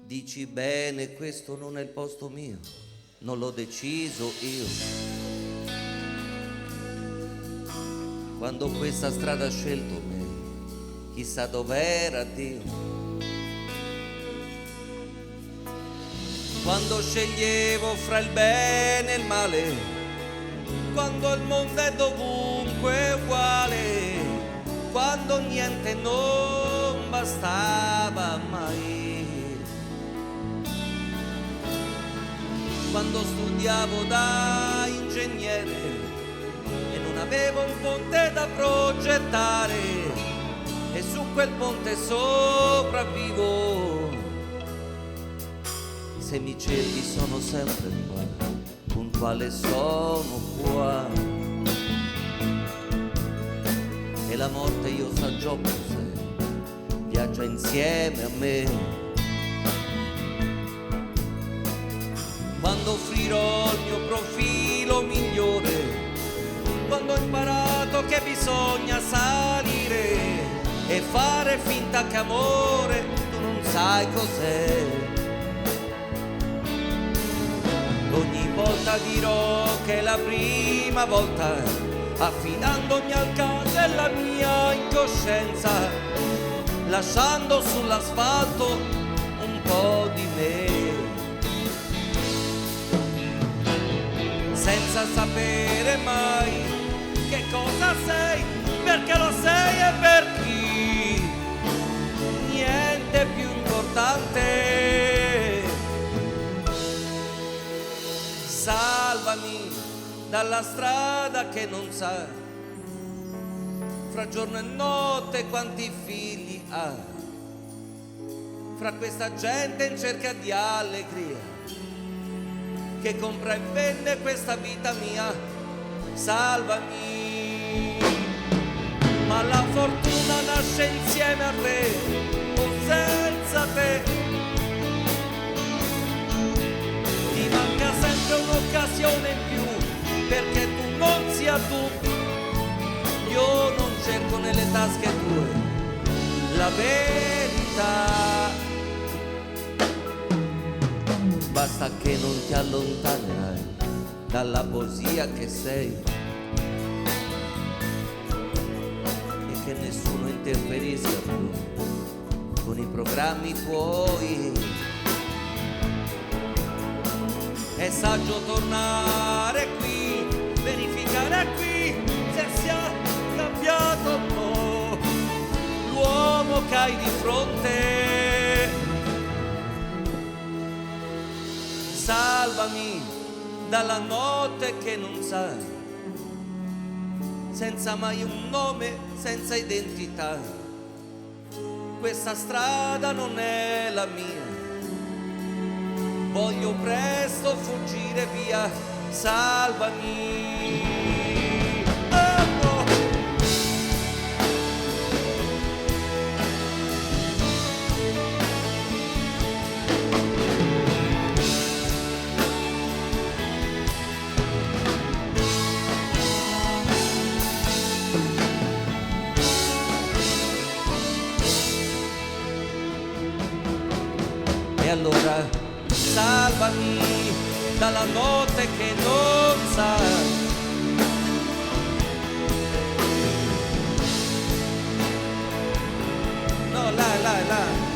Dici bene, questo non è il posto mio, non l'ho deciso io. Quando questa strada ha scelto me, chissà dov'era Dio. Quando sceglievo fra il bene e il male, quando il mondo è dovunque uguale, quando niente non bastava mai. Quando studiavo da ingegnere e non avevo un ponte da progettare e su quel ponte sopravvivo. Se mi cerchi sono sempre qua, puntuale sono qua. E la morte io sa già cos'è, viaggia insieme a me. Quando offrirò il mio profilo migliore, quando ho imparato che bisogna salire e fare finta che amore tu non sai cos'è. Ogni volta dirò che è la prima volta, affidandomi al caso e alla mia incoscienza, lasciando sull'asfalto un po' di me. Senza sapere mai che cosa sei, perché lo sei e per chi. Niente più importante. Salvami dalla strada che non sa, fra giorno e notte quanti figli ha, fra questa gente in cerca di allegria, che compra e vende questa vita mia. Salvami, ma la fortuna nasce insieme a te o senza te. Ti manca sempre un'occasione in più perché tu non sia tu. Io non cerco nelle tasche tue la verità. Basta che non ti allontanerai dalla poesia che sei e che nessuno interferisca più con i programmi tuoi. È saggio tornare qui, verificare qui se sia cambiato un po' l'uomo che hai di fronte. Salvami dalla notte che non sa, senza mai un nome, senza identità. Questa strada non è la mia, voglio presto fuggire via. Salvami. Oh no. E allora salvami dalla notte che non sa, no, là,